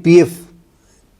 PF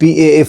PAF,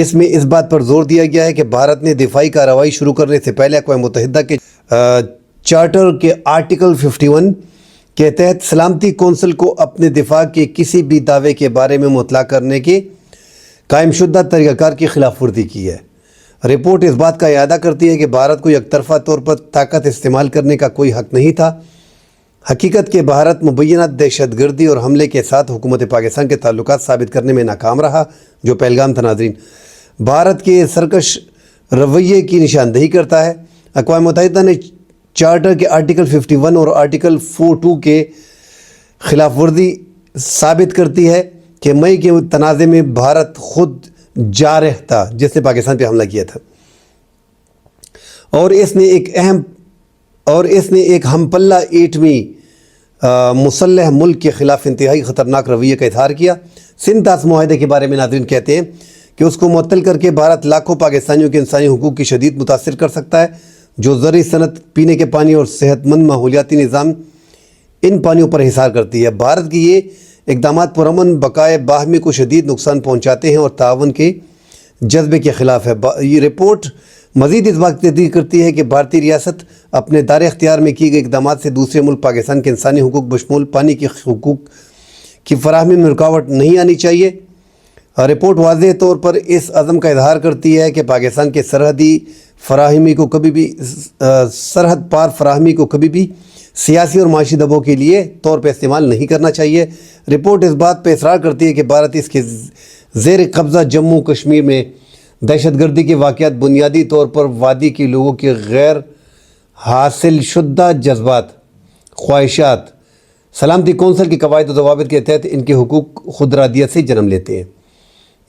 اس میں اس بات پر زور دیا گیا ہے کہ بھارت نے دفاعی کارروائی شروع کرنے سے پہلے اقوام متحدہ کے چارٹر کے آرٹیکل 51 کے تحت سلامتی کونسل کو اپنے دفاع کے کسی بھی دعوے کے بارے میں مطلع کرنے کے قائم شدہ طریقہ کار کی خلاف ورزی کی ہے۔ رپورٹ اس بات کا اعادہ کرتی ہے کہ بھارت کو یک طرفہ طور پر طاقت استعمال کرنے کا کوئی حق نہیں تھا۔ حقیقت کہ بھارت مبینہ دہشت گردی اور حملے کے ساتھ حکومت پاکستان کے تعلقات ثابت کرنے میں ناکام رہا، جو پہلگام تھا۔ ناظرین، بھارت کے سرکش رویے کی نشاندہی کرتا ہے۔ اقوام متحدہ نے چارٹر کے آرٹیکل 51 اور آرٹیکل 42 کے خلاف ورزی ثابت کرتی ہے کہ مئی کے تنازع میں بھارت خود جارح تھا، جس نے پاکستان پہ حملہ کیا تھا، اور اس نے ایک ہم پلہ ایٹمی مسلح ملک کے خلاف انتہائی خطرناک رویے کا اظہار کیا۔ سندھ طاس معاہدے کے بارے میں ناظرین کہتے ہیں کہ اس کو معطل کر کے بھارت لاکھوں پاکستانیوں کے انسانی حقوق کی شدید متاثر کر سکتا ہے، جو زرعی صنعت، پینے کے پانی اور صحت مند ماحولیاتی نظام ان پانیوں پر انحصار کرتی ہے۔ بھارت کی یہ اقدامات پرامن بقائے باہمی کو شدید نقصان پہنچاتے ہیں اور تعاون کے جذبے کے خلاف ہے۔ یہ رپورٹ مزید اس بات کی تصدیق کرتی ہے کہ بھارتی ریاست اپنے دار اختیار میں کی گئی اقدامات سے دوسرے ملک پاکستان کے انسانی حقوق بشمول پانی کے حقوق کی فراہمی میں رکاوٹ نہیں آنی چاہیے۔ رپورٹ واضح طور پر اس عزم کا اظہار کرتی ہے کہ پاکستان کے سرحد پار فراہمی کو کبھی بھی سیاسی اور معاشی دباؤ کے لیے طور پہ استعمال نہیں کرنا چاہیے۔ رپورٹ اس بات پہ اصرار کرتی ہے کہ بھارت اس کے زیر قبضہ جموں کشمیر میں دہشت گردی کے واقعات بنیادی طور پر وادی کے لوگوں کے غیر حاصل شدہ جذبات، خواہشات، سلامتی کونسل کی قواعد و ضوابط کے تحت ان کے حقوق خود ارادیت سے جنم لیتے ہیں۔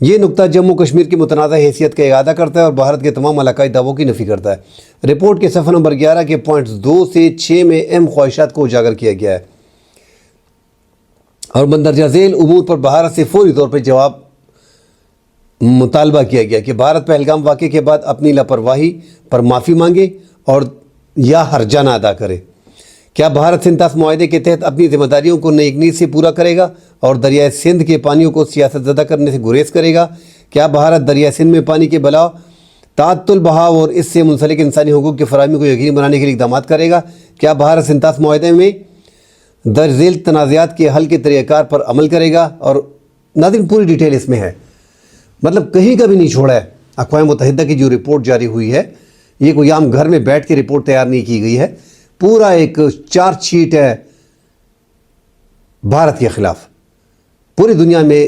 یہ نقطہ جموں کشمیر کی متنازع حیثیت کا اعادہ کرتا ہے اور بھارت کے تمام علاقائی دعووں کی نفی کرتا ہے۔ رپورٹ کے صفحہ نمبر 11 کے پوائنٹس 2 سے 6 میں اہم خواہشات کو اجاگر کیا گیا ہے اور مندرجہ ذیل امور پر بھارت سے فوری طور پر جواب مطالبہ کیا گیا کہ بھارت پہلگام واقعے کے بعد اپنی لاپرواہی پر معافی مانگے اور یا ہرجانہ ادا کرے۔ کیا بھارت سندھ طاس معاہدے کے تحت اپنی ذمہ داریوں کو نیک نیت سے پورا کرے گا اور دریائے سندھ کے پانیوں کو سیاست زدہ کرنے سے گریز کرے گا؟ کیا بھارت دریائے سندھ میں پانی کے بلاؤ، تعطل بہاؤ اور اس سے منسلک انسانی حقوق کی فراہمی کو یقینی بنانے کے لیے اقدامات کرے گا؟ کیا بھارت سندھ طاس معاہدے میں درج ذیل تنازعات کے حل کے طریقہ کار پر عمل کرے گا؟ اور ناظرین پوری ڈیٹیل اس میں ہے، مطلب کہیں کا بھی نہیں چھوڑا ہے۔ اقوام متحدہ کی جو رپورٹ جاری ہوئی ہے، یہ کوئی عام گھر میں بیٹھ کے رپورٹ تیار نہیں کی گئی ہے، پورا ایک چارج شیٹ ہے بھارت کے خلاف۔ پوری دنیا میں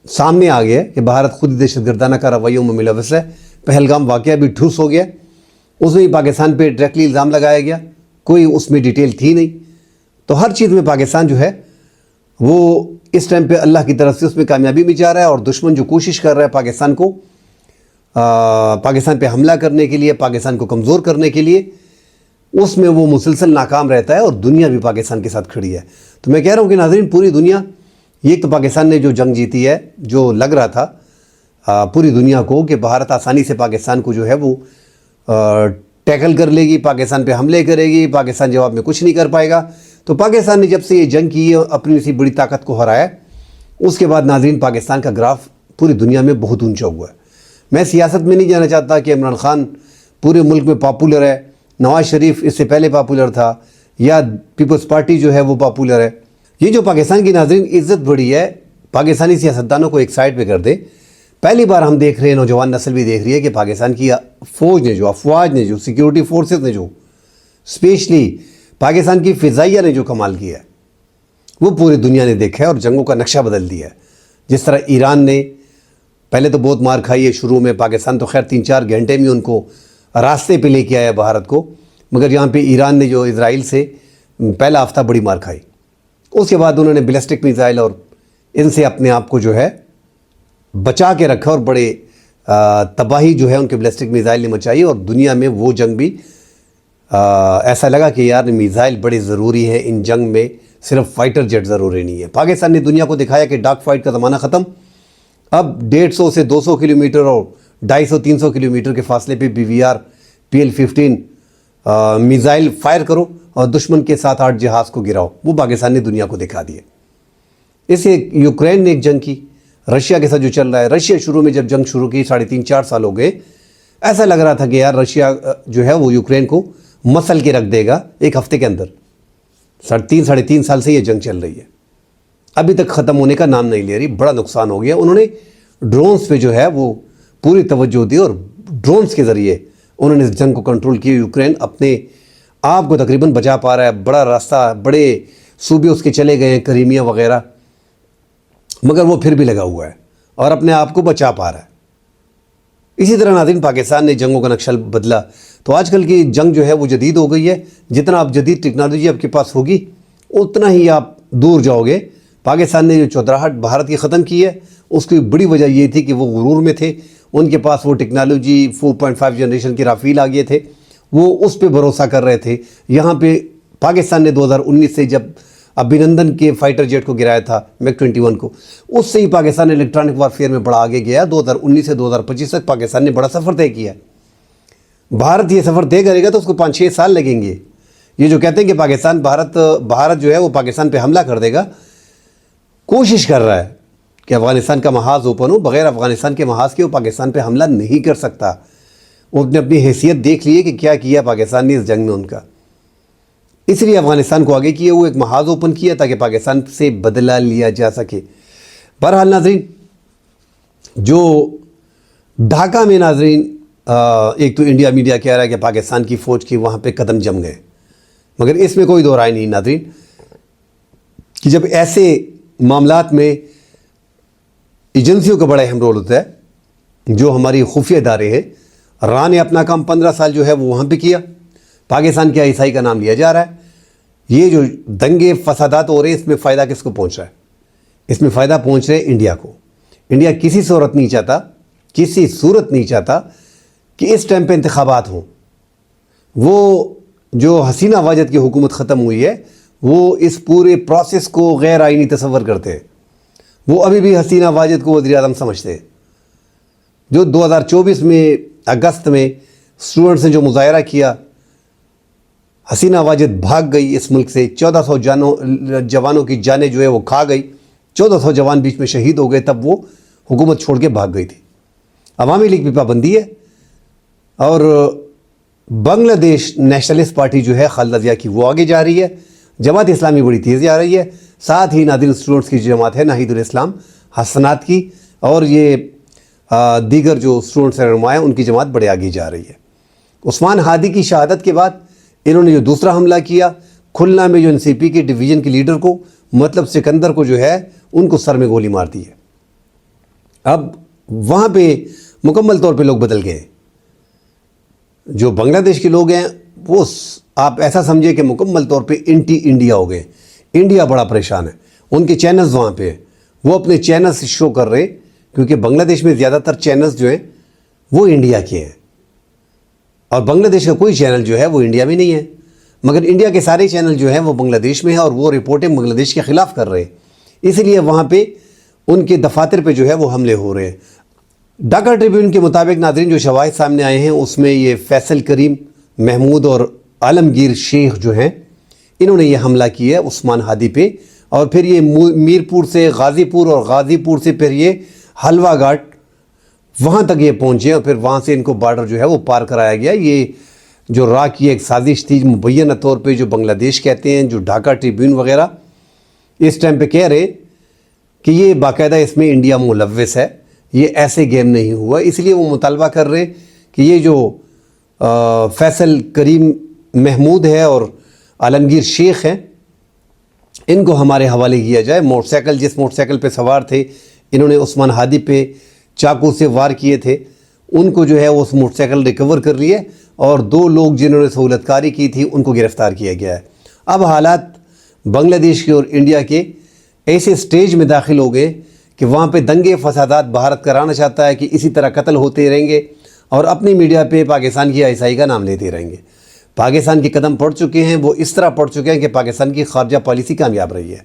سامنے آ گیا کہ بھارت خود دہشت گردانہ کا رویوں میں ملوث ہے۔ پہلگام واقعہ بھی ٹھوس ہو گیا، اس میں پاکستان پہ ڈائریکٹلی الزام لگایا گیا، کوئی اس میں ڈیٹیل تھی نہیں۔ تو ہر چیز میں پاکستان جو ہے وہ اس ٹائم پہ اللہ کی طرف سے اس میں کامیابی بھی جا رہا ہے، اور دشمن جو کوشش کر رہا ہے پاکستان پہ حملہ کرنے کے لیے، پاکستان کو کمزور کرنے کے لیے، اس میں وہ مسلسل ناکام رہتا ہے، اور دنیا بھی پاکستان کے ساتھ کھڑی ہے۔ تو میں کہہ رہا ہوں کہ ناظرین پوری دنیا، یہ تو پاکستان نے جو جنگ جیتی ہے، جو لگ رہا تھا پوری دنیا کو کہ بھارت آسانی سے پاکستان کو جو ہے وہ ٹیکل کر لے گی، پاکستان پہ حملے کرے گی، پاکستان جواب میں کچھ نہیں کر پائے گا، تو پاکستان نے جب سے یہ جنگ کی ہے، اپنی اسی بڑی طاقت کو ہرایا، اس کے بعد ناظرین پاکستان کا گراف پوری دنیا میں بہت اونچا ہوا ہے۔ میں سیاست میں نہیں جانا چاہتا کہ عمران خان پورے ملک میں پاپولر ہے، نواز شریف اس سے پہلے پاپولر تھا، یا پیپلز پارٹی جو ہے وہ پاپولر ہے۔ یہ جو پاکستان کی ناظرین عزت بڑھی ہے، پاکستانی سیاستدانوں کو ایک سائڈ پہ کر دے۔ پہلی بار ہم دیکھ رہے ہیں، نوجوان نسل بھی دیکھ رہی ہے کہ پاکستان کی فوج نے، جو افواج نے، جو سیکیورٹی فورسز نے، جو اسپیشلی پاکستان کی فضائیہ نے جو کمال کیا ہے، وہ پوری دنیا نے دیکھا ہے اور جنگوں کا نقشہ بدل دیا ہے۔ جس طرح ایران نے پہلے تو بہت مار کھائی ہے شروع میں، پاکستان تو خیر 3-4 گھنٹے میں ان کو راستے پہ لے کے آیا بھارت کو، مگر یہاں پہ ایران نے جو اسرائیل سے پہلا ہفتہ بڑی مار کھائی، اس کے بعد انہوں نے بیلسٹک میزائل اور ان سے اپنے آپ کو جو ہے بچا کے رکھا، اور بڑے تباہی جو ہے ان کے بیلسٹک میزائل نے مچائی، اور دنیا میں وہ جنگ بھی ایسا لگا کہ یار میزائل بڑے ضروری ہیں ان جنگ میں، صرف فائٹر جیٹ ضروری نہیں ہے۔ پاکستان نے دنیا کو دکھایا کہ ڈاک فائٹ کا زمانہ ختم، اب 150 سے 200 کلومیٹر اور 250-300 کلومیٹر کے فاصلے پہ BVR PL-15 میزائل فائر کرو اور دشمن کے 7-8 جہاز کو گراؤ۔ وہ پاکستان نے دنیا کو دکھا دیا۔ اسے یوکرین نے ایک جنگ کی، رشیا کے ساتھ جو چل رہا ہے، رشیا شروع میں جب جنگ شروع کی 3.5-4 سال ہو گئے، ایسا لگ رہا تھا کہ یار رشیا جو ہے وہ یوکرین کو مسل کے رکھ دے گا ایک ہفتے کے اندر۔ 3.5 سال سے یہ جنگ چل رہی ہے، ابھی تک ختم ہونے کا نام نہیں لے رہی، بڑا نقصان ہو گیا۔ انہوں نے ڈرونز پہ جو ہے وہ پوری توجہ دی اور ڈرونز کے ذریعے انہوں نے اس جنگ کو کنٹرول کیا۔ یوکرین اپنے آپ کو تقریباً بچا پا رہا ہے، بڑا راستہ، بڑے صوبے اس کے چلے گئے ہیں، کریمیا وغیرہ، مگر وہ پھر بھی لگا ہوا ہے اور اپنے آپ کو بچا پا رہا ہے۔ اسی طرح ناظرین پاکستان نے جنگوں کا نقشہ بدلا، تو آج کل کی جنگ جو ہے وہ جدید ہو گئی ہے۔ جتنا آپ جدید ٹیکنالوجی آپ کے پاس ہوگی اتنا ہی آپ دور جاؤ گے۔ پاکستان نے جو چودراہٹ بھارت کی ختم کی ہے، اس کی بڑی وجہ یہ تھی کہ وہ غرور میں تھے، ان کے پاس وہ ٹیکنالوجی 4.5 جنریشن کے رافیل آ گئے تھے، وہ اس پہ بھروسہ کر رہے تھے۔ یہاں پہ پاکستان نے 2019 سے جب ابھینندن کے فائٹر جیٹ کو گرایا تھا MiG-21 کو، اس سے ہی پاکستان الیکٹرانک وارفیئر میں بڑا آگے گیا۔ 2019 سے 2025 تک پاکستان نے بڑا سفر طے کیا۔ بھارت یہ سفر طے کرے گا تو اس کو 5-6 سال لگیں گے۔ یہ جو کہتے ہیں کہ بھارت جو ہے وہ پاکستان پہ حملہ کر دے گا، کوشش کر رہا ہے کہ افغانستان کا محاذ اوپن ہو، بغیر افغانستان کے محاذ کے وہ پاکستان پہ حملہ نہیں کر سکتا۔ وہ نے اپنی حیثیت دیکھ لی ہے کہ کیا کیا پاکستان نے اس جنگ میں ان کا، اس لیے افغانستان کو آگے کیا، وہ ایک محاذ اوپن کیا تاکہ پاکستان سے بدلہ لیا جا سکے۔ بہرحال ناظرین، جو ڈھاکہ میں ناظرین ایک تو انڈیا میڈیا کہہ رہا ہے کہ پاکستان کی فوج کی وہاں پہ قدم جم گئے، مگر اس میں کوئی دو رائے نہیں ناظرین کہ جب ایسے معاملات میں ایجنسیوں کا بڑا اہم رول ہوتا ہے، جو ہماری خفیہ ادارے ہیں۔ راہ نے اپنا کام 15 سال جو ہے وہ وہاں پہ کیا، پاکستان کی آئی کا نام لیا جا رہا ہے۔ یہ جو دنگے فسادات ہو رہے ہیں، اس میں فائدہ کس کو پہنچ رہا ہے؟ اس میں فائدہ پہنچ رہے انڈیا کو۔ انڈیا کسی صورت نہیں چاہتا کہ اس ٹائم پہ انتخابات ہوں۔ وہ جو حسینہ واجد کی حکومت ختم ہوئی ہے، وہ اس پورے پروسیس کو غیر آئینی تصور کرتے ہیں۔ وہ ابھی بھی حسینہ واجد کو وزیر اعظم سمجھتے ہیں۔ جو 2024 میں اگست میں اسٹوڈنٹس نے جو مظاہرہ کیا، حسینہ واجد بھاگ گئی اس ملک سے، 1400 جوانوں کی جانیں جو ہے وہ کھا گئی، 1400 جوان بیچ میں شہید ہو گئے، تب وہ حکومت چھوڑ کے بھاگ گئی تھی۔ عوامی لیگ پہ پابندی ہے، اور بنگلہ دیش نیشنلسٹ پارٹی جو ہے خالدہ ضیاء کی، وہ آگے جا رہی ہے۔ جماعت اسلامی بڑی تیز جا رہی ہے، ساتھ ہی ناظرین اسٹوڈنٹس کی جماعت ہے ناہید الاسلام حسنات کی، اور یہ دیگر جو اسٹوڈنٹس رہنما ہیں ان کی جماعت بڑے آگے جا رہی ہے۔ عثمان ہادی کی شہادت کے بعد انہوں نے جو دوسرا حملہ کیا کھلنا میں، جو NCP کے ڈویژن کے لیڈر کو، مطلب سکندر کو جو ہے ان کو سر میں گولی مار دی ہے۔ اب وہاں پہ مکمل طور پہ لوگ بدل گئے۔ جو بنگلہ دیش کے لوگ ہیں وہ آپ ایسا سمجھے کہ مکمل طور پہ اینٹی انڈیا ہو گئے۔ انڈیا بڑا پریشان ہے، ان کے چینلز وہاں پہ ہیں، وہ اپنے چینلز شو کر رہے ہیں، کیونکہ بنگلہ دیش میں زیادہ تر چینلز جو ہیں وہ انڈیا کے ہیں، اور بنگلہ دیش کا کوئی چینل جو ہے وہ انڈیا میں نہیں ہے، مگر انڈیا کے سارے چینل جو ہیں وہ بنگلہ دیش میں ہیں، اور وہ رپورٹیں بنگلہ دیش کے خلاف کر رہے ہیں۔ اس لیے وہاں پہ ان کے دفاتر پہ جو ہے وہ حملے ہو رہے ہیں۔ ڈھاکہ ٹریبیون کے مطابق ناظرین جو شواہد سامنے آئے ہیں، اس میں یہ فیصل کریم محمود اور عالمگیر شیخ جو ہیں، انہوں نے یہ حملہ کیا ہے عثمان ہادی پہ، اور پھر یہ میرپور سے غازی پور، اور غازی پور سے پھر یہ حلوہ گھاٹ، وہاں تک یہ پہنچے، اور پھر وہاں سے ان کو بارڈر جو ہے وہ پار کرایا گیا۔ یہ جو راہ کی ایک سازش تھی مبینہ طور پہ، جو بنگلہ دیش کہتے ہیں، جو ڈھاکہ ٹریبیون وغیرہ اس ٹائم پہ کہہ رہے کہ یہ باقاعدہ اس میں انڈیا ملوث ہے، یہ ایسے گیم نہیں ہوا، اس لیے وہ مطالبہ کر رہے کہ یہ جو فیصل کریم محمود ہے اور عالمگیر شیخ ہیں، ان کو ہمارے حوالے کیا جائے۔ جس موٹر سائیکل پہ سوار تھے، انہوں نے عثمان ہادی پہ چاقو سے وار کیے تھے، ان کو جو ہے اس موٹر سائیکل ریکور کر لیے، اور 2 لوگ جنہوں نے سہولت کاری کی تھی ان کو گرفتار کیا گیا ہے۔ اب حالات بنگلہ دیش کے اور انڈیا کے ایسے سٹیج میں داخل ہو گئے کہ وہاں پہ دنگے فسادات بھارت کرانا چاہتا ہے کہ اسی طرح قتل ہوتے رہیں گے، اور اپنی میڈیا پہ پاکستان کی آئی کا نام لیتے رہیں گے۔ پاکستان کے قدم پڑ چکے ہیں، وہ اس طرح پڑ چکے ہیں کہ پاکستان کی خارجہ پالیسی کامیاب رہی ہے،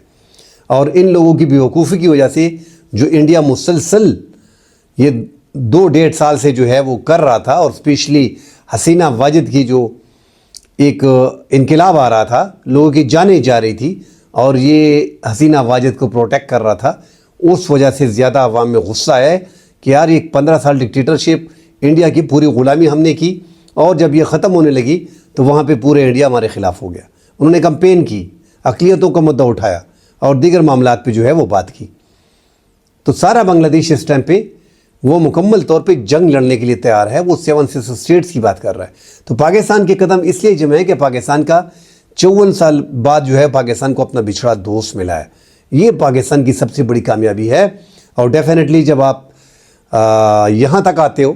اور ان لوگوں کی بیوقوفی کی وجہ سے جو انڈیا مسلسل یہ 2-1.5 سال سے جو ہے وہ کر رہا تھا، اور اسپیشلی حسینہ واجد کی جو ایک انقلاب آ رہا تھا، لوگوں کی جانیں جا رہی تھی، اور یہ حسینہ واجد کو پروٹیکٹ کر رہا تھا، اس وجہ سے زیادہ عوام میں غصہ ہے کہ یار یہ 15 سال ڈکٹیٹرشپ انڈیا کی پوری غلامی ہم نے کی، اور جب یہ ختم ہونے لگی تو وہاں پہ پورے انڈیا ہمارے خلاف ہو گیا۔ انہوں نے کمپین کی، اقلیتوں کا مدعا اٹھایا اور دیگر معاملات پہ جو ہے وہ بات کی۔ تو سارا بنگلہ دیش اس ٹائم پہ وہ مکمل طور پہ جنگ لڑنے کے لیے تیار ہے، وہ 7 اسٹیٹس کی بات کر رہا ہے۔ تو پاکستان کے قدم اس لیے جمع ہے کہ پاکستان کا 54 سال بعد جو ہے پاکستان کو اپنا بچھڑا دوست ملا ہے۔ یہ پاکستان کی سب سے بڑی کامیابی ہے، اور ڈیفینیٹلی جب آپ یہاں تک آتے ہو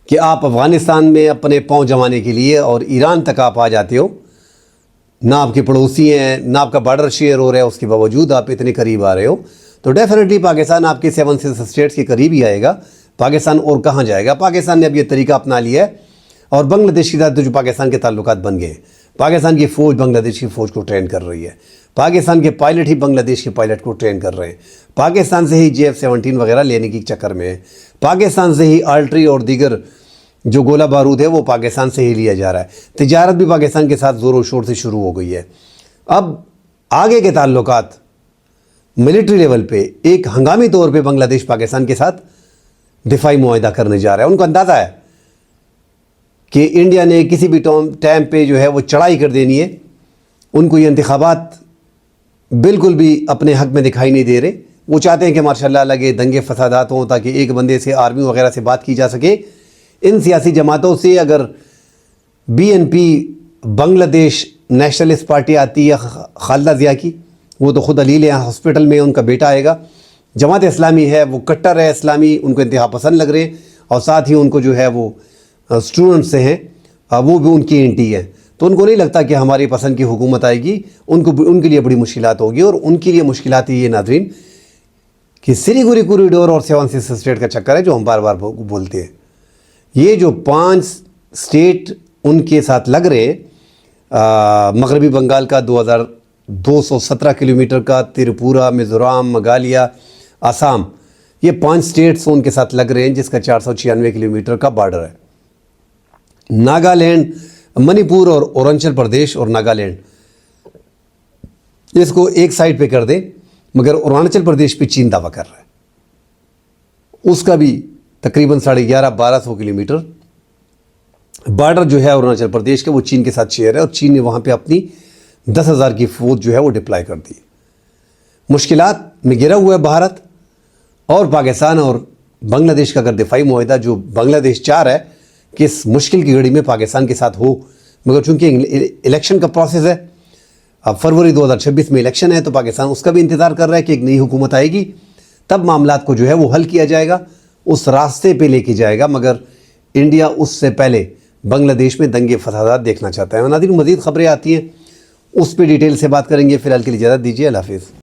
کہ آپ افغانستان میں اپنے پاؤں جمانے کے لیے اور ایران تک آپ آ جاتے ہو، نہ آپ کے پڑوسی ہیں، نہ آپ کا بارڈر شیئر ہو رہا ہے، اس کے باوجود آپ اتنے قریب آ رہے ہو، تو ڈیفینیٹلی پاکستان آپ کے 7 اسٹیٹس کے قریب ہی آئے گا۔ پاکستان اور کہاں جائے گا؟ پاکستان نے اب یہ طریقہ اپنا لیا ہے، اور بنگلہ دیش کے ساتھ جو پاکستان کے تعلقات بن گئے ہیں، پاکستان کی فوج بنگلہ دیش کی فوج کو ٹرین کر رہی ہے، پاکستان کے پائلٹ ہی بنگلہ دیش کے پائلٹ کو ٹرین کر رہے ہیں، پاکستان سے ہی JF-17 وغیرہ لینے کی چکر میں ہے، پاکستان سے ہی آرٹری اور دیگر جو گولہ بارود ہے وہ پاکستان سے ہی لیا جا رہا ہے۔ تجارت بھی پاکستان کے ساتھ زور و شور سے شروع ہو گئی ہے۔ اب آگے کے تعلقات ملٹری لیول پہ ایک ہنگامی طور پہ بنگلہ دیش پاکستان کے ساتھ دفاعی معاہدہ کرنے جا رہا ہے۔ ان کو اندازہ ہے کہ انڈیا نے کسی بھی ٹائم پہ جو ہے وہ چڑھائی کر دینی ہے۔ ان کو یہ انتخابات بالکل بھی اپنے حق میں دکھائی نہیں دے رہے۔ وہ چاہتے ہیں کہ ماشاءاللہ لگے دنگے فسادات ہوں تاکہ ایک بندے سے آرمی وغیرہ سے بات کی جا سکے۔ ان سیاسی جماعتوں سے اگر BNP بنگلہ دیش نیشنلسٹ پارٹی آتی ہے خالدہ ضیاء کی، وہ تو خود علیل ہے، ہاسپٹل میں ان کا بیٹا آئے گا۔ جماعت اسلامی ہے، وہ کٹر ہے اسلامی، ان کو انتہا پسند لگ رہے ہیں، اور ساتھ ہی ان کو جو ہے وہ اسٹوڈنٹس سے ہیں، وہ بھی ان کی اینٹی ہیں۔ تو ان کو نہیں لگتا کہ ہماری پسند کی حکومت آئے گی، ان کے لیے بڑی مشکلات ہوگی، اور ان کے لیے مشکلات یہ ناظرین کہ سلیگوری کوریڈور اور 7 اسٹیٹ کا چکر ہے جو ہم بار بار بولتے ہیں۔ یہ جو 5 اسٹیٹ ان کے ساتھ لگ رہے ہیں، مغربی بنگال کا 2217 کلومیٹر کا، تریپورہ، میزورام، میگھالیہ، آسام، یہ 5 اسٹیٹس ان کے ساتھ لگ رہے ہیں جس کا 496 کلومیٹر کا بارڈر ہے۔ ناگالینڈ، منی پور اور اروناچل پردیش اور ناگالینڈ اس کو ایک سائڈ پہ کر دیں، مگر اروناچل پردیش پہ چین دعویٰ کر رہا ہے۔ اس کا بھی تقریباً 1150-1200 کلومیٹر بارڈر جو ہے اروناچل پردیش کا وہ چین کے ساتھ شیئر ہے، اور چین نے وہاں پہ اپنی 10,000 کی فوج جو ہے وہ ڈپلائی کر دی۔ مشکلات میں گرا ہوا ہے بھارت اور پاکستان اور بنگلہ دیش کا اگر دفاعی معاہدہ جو بنگلہ دیش چاہ رہا ہے کہ اس مشکل کی گھڑی میں پاکستان کے ساتھ ہو، مگر چونکہ الیکشن کا پروسیس ہے، اب فروری 2026 میں الیکشن ہے، تو پاکستان اس کا بھی انتظار کر رہا ہے کہ ایک نئی حکومت آئے گی تب معاملات کو جو ہے وہ حل کیا جائے گا، اس راستے پہ لے کے جائے گا، مگر انڈیا اس سے پہلے بنگلہ دیش میں دنگے فسادات دیکھنا چاہتا ہے۔ ناظرین، مزید خبریں آتی ہیں اس پہ ڈیٹیل سے بات کریں گے، فی الحال کے لیے اجازت دیجیے، اللہ حافظ۔